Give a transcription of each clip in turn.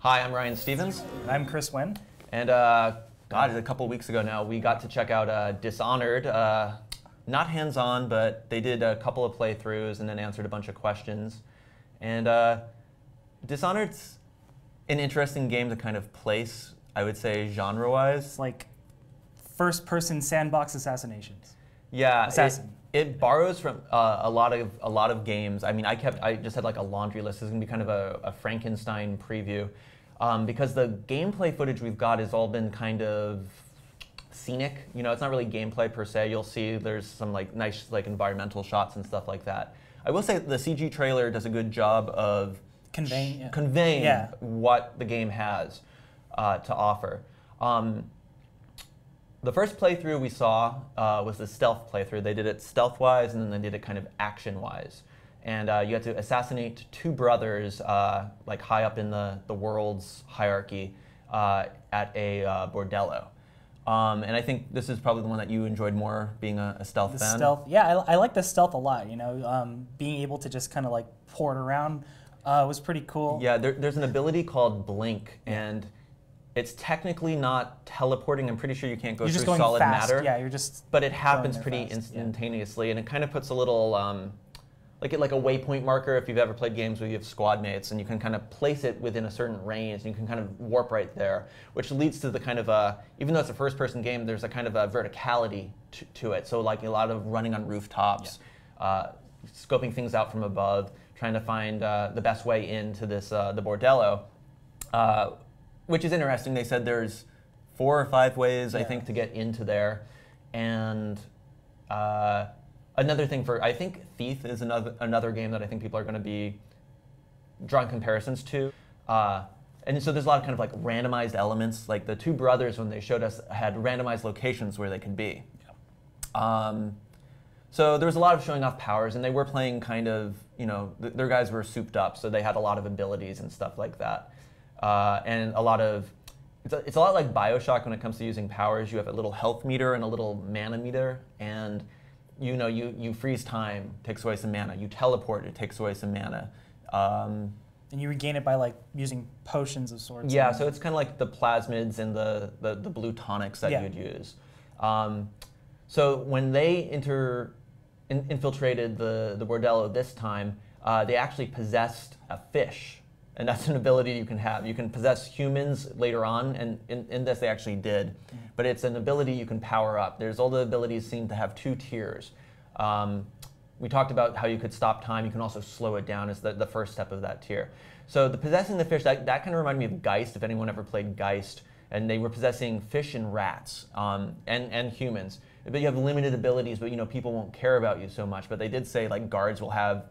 Hi, I'm Ryan Stevens. And I'm Chris Wynn. And God, a couple weeks ago now, we got to check out Dishonored. Not hands-on, but they did a couple of playthroughs and then answered a bunch of questions. And Dishonored's an interesting game to kind of place, I would say, genre-wise. It's like first-person sandbox assassinations. Yeah, Assassin. It borrows from a lot of games. I mean, I just had like a laundry list. This is gonna be kind of a Frankenstein preview, because the gameplay footage we've got has all been kind of scenic. You know, it's not really gameplay per se. You'll see there's some like nice like environmental shots and stuff like that. I will say the CG trailer does a good job of conveying what the game has to offer. The first playthrough we saw was the stealth playthrough. They did it stealth-wise, and then they did it kind of action-wise. And you had to assassinate two brothers, like high up in the world's hierarchy, at a bordello. And I think this is probably the one that you enjoyed more, being a stealth fan. Stealth, yeah, I like the stealth a lot. You know, being able to just kind of like port around was pretty cool. Yeah, there's an ability called Blink, and it's technically not teleporting. I'm pretty sure you can't go through solid matter. Yeah, you're just. But it happens pretty instantaneously, and it kind of puts a little, like a waypoint marker. If you've ever played games where you have squad mates, and you can kind of place it within a certain range, and you can kind of warp right there, which leads to the kind of even though it's a first-person game, there's a kind of a verticality to it. So like a lot of running on rooftops, scoping things out from above, trying to find the best way into this the bordello. Which is interesting. They said there's 4 or 5 ways, I think, to get into there. And another thing I think Thief is another game that I think people are going to be drawing comparisons to. And so there's a lot of kind of like randomized elements. Like the two brothers, when they showed us, had randomized locations where they could be. So there was a lot of showing off powers, and they were playing kind of, you know, their guys were souped up, so they had a lot of abilities and stuff like that. And a lot of, it's a lot like BioShock when it comes to using powers. You have a little health meter and a little mana meter, and you know, you freeze time, takes away some mana. You teleport, it takes away some mana. And you regain it by like using potions of sorts. Yeah, so it's kind of like the plasmids and the blue tonics that you'd use. So when they infiltrated the bordello this time, they actually possessed a fish. And that's an ability you can have. You can possess humans later on, and in this they actually did. But it's an ability you can power up. There's all the abilities seem to have 2 tiers. We talked about how you could stop time. You can also slow it down as the first step of that tier. So the possessing the fish, that kind of reminded me of Geist, if anyone ever played Geist. And they were possessing fish and rats, and humans. But you have limited abilities, but you know, people won't care about you so much. But they did say like guards will have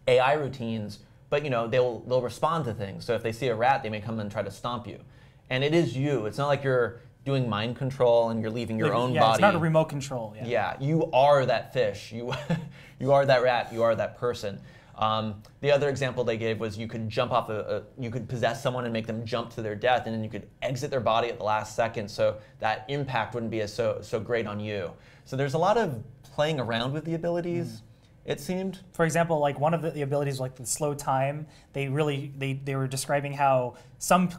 AI routines, but you know, they'll respond to things. So if they see a rat, they may come and try to stomp you. And it is you. It's not like you're doing mind control and you're leaving your own body. Yeah, it's not a remote control. Yeah, you are that fish. You are that rat. You are that person. The other example they gave was you could jump off you could possess someone and make them jump to their death, and then you could exit their body at the last second, so that impact wouldn't be so great on you. So there's a lot of playing around with the abilities. It seemed. For example, like one of the abilities, like the slow time, they were describing how some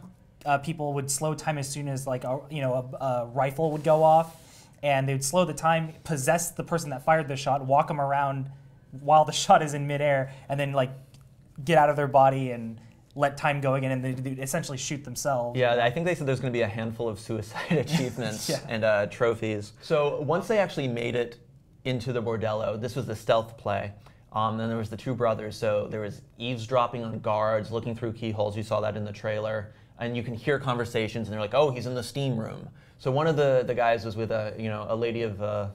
people would slow time as soon as like a rifle would go off, and they would slow the time, possess the person that fired the shot, walk them around while the shot is in midair, and then like get out of their body and let time go again, and they essentially shoot themselves. Yeah, I think they said there's going to be a handful of suicide achievements and trophies. So once they actually made it into the bordello, this was the stealth play. Then there was the two brothers, so there was eavesdropping on guards, looking through keyholes. You saw that in the trailer, and you can hear conversations, and they're like, "Oh, he's in the steam room." So one of the guys was with a lady of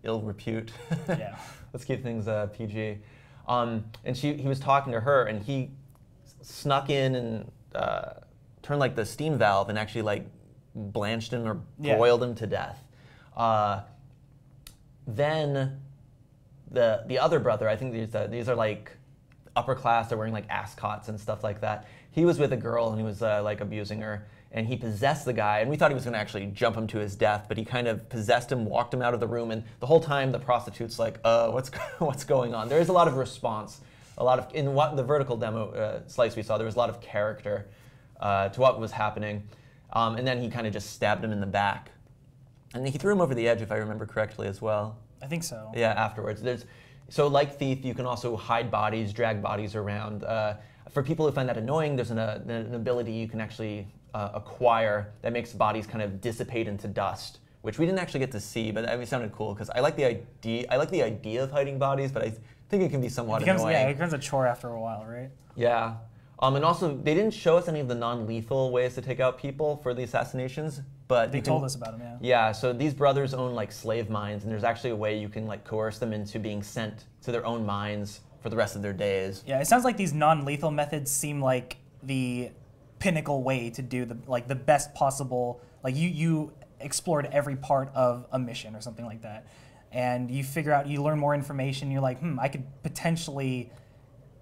ill repute. Yeah. Let's keep things PG. And he was talking to her, and he snuck in and turned like the steam valve and actually like blanched him or boiled him to death. Then the other brother, I think these are like upper class, they're wearing like ascots and stuff like that. He was with a girl, and he was like abusing her, and he possessed the guy, and we thought he was going to actually jump him to his death, but he kind of possessed him, walked him out of the room, and the whole time the prostitute's like, what's going on? There is a lot of response a lot of, in what the vertical demo slice we saw, there was a lot of character to what was happening. And then he kind of just stabbed him in the back. And he threw him over the edge, if I remember correctly, as well. I think so. Yeah, afterwards. So like Thief, you can also hide bodies, drag bodies around. For people who find that annoying, there's an ability you can actually acquire that makes bodies kind of dissipate into dust, which we didn't actually get to see, but it sounded cool because I like the idea of hiding bodies, but I think it can be somewhat annoying. Yeah, it becomes a chore after a while, right? Yeah. And also, they didn't show us any of the non-lethal ways to take out people for the assassinations, but they told us about them, yeah. Yeah, so these brothers own like slave mines, and there's actually a way you can like coerce them into being sent to their own mines for the rest of their days. Yeah, it sounds like these non-lethal methods seem like the pinnacle way to do the best possible. Like you explored every part of a mission or something like that, and you figure out, you learn more information. You're like, I could potentially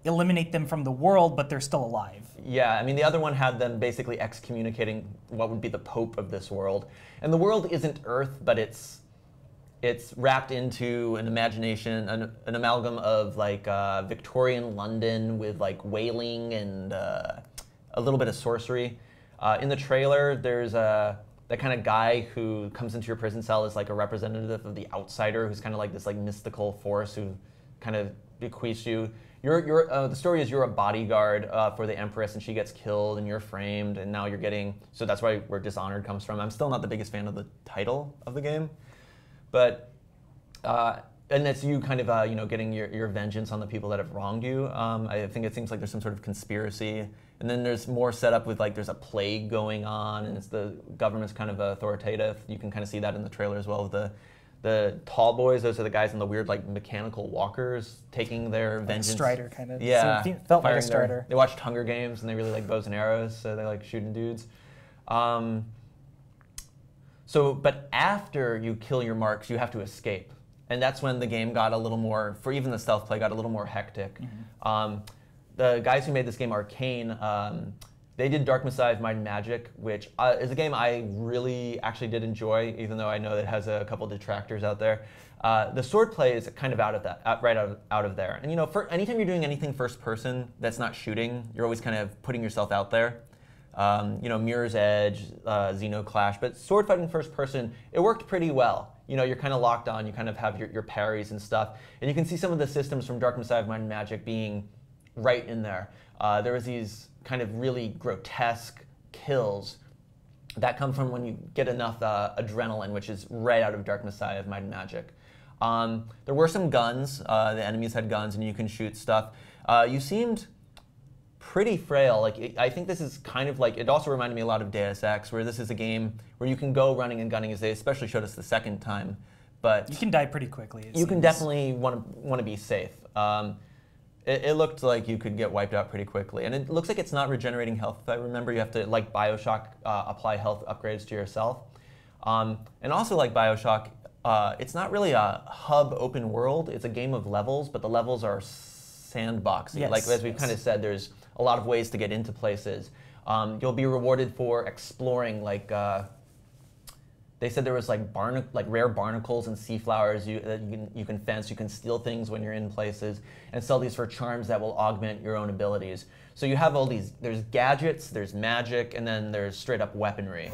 eliminate them from the world, but they're still alive. Yeah, I mean, the other one had them basically excommunicating what would be the Pope of this world. And the world isn't Earth, but it's wrapped into an imagination, an amalgam of like Victorian London with like whaling and a little bit of sorcery. In the trailer, there's that kind of guy who comes into your prison cell as like a representative of the outsider, who's kind of like this like mystical force who kind of bequeaths you. The story is you're a bodyguard for the Empress, and she gets killed, and you're framed, and now you're getting, so that's where Dishonored comes from. I'm still not the biggest fan of the title of the game, but, and that's you kind of, getting your vengeance on the people that have wronged you. I think it seems like there's some sort of conspiracy, and then there's more set up with like there's a plague going on, and it's the government's kind of authoritative. You can kind of see that in the trailer as well with the tall boys. Those are the guys in the weird like mechanical walkers taking their vengeance. Strider kind of. Yeah, so felt like a Strider. They watched Hunger Games and they really like bows and arrows, so they like shooting dudes. But after you kill your marks, you have to escape, and that's when the game got a little more, for even the stealth play, got a little more hectic. The guys who made this game, Arcane, they did Dark Messiah of Might and Magic, which is a game I really actually did enjoy, even though I know that it has a couple detractors out there. The sword play is kind of out of that, out of there. And for anytime you're doing anything first person that's not shooting, you're always kind of putting yourself out there. Mirror's Edge, Xenoclash, but sword fighting first person, it worked pretty well. You're kind of locked on, you kind of have your parries and stuff, and you can see some of the systems from Dark Messiah of Might and Magic being right in there. There was these kind of really grotesque kills that come from when you get enough adrenaline, which is right out of Dark Messiah of Might and Magic. There were some guns. The enemies had guns, and you can shoot stuff. You seemed pretty frail. I think this is kind of like, it also reminded me a lot of Deus Ex, where this is a game where you can go running and gunning, as they especially showed us the second time. But you can die pretty quickly. You can definitely want to be safe. It looked like you could get wiped out pretty quickly. And it looks like it's not regenerating health. If I remember, you have to, like BioShock, apply health upgrades to yourself. And also like BioShock, it's not really a hub open world. It's a game of levels, but the levels are sandboxy. Yes, like as we've kind of said, there's a lot of ways to get into places. You'll be rewarded for exploring, like, they said there was like rare barnacles and sea flowers that you can fence. You can steal things when you're in places and sell these for charms that will augment your own abilities. So you have all these, there's gadgets, there's magic, and then there's straight up weaponry.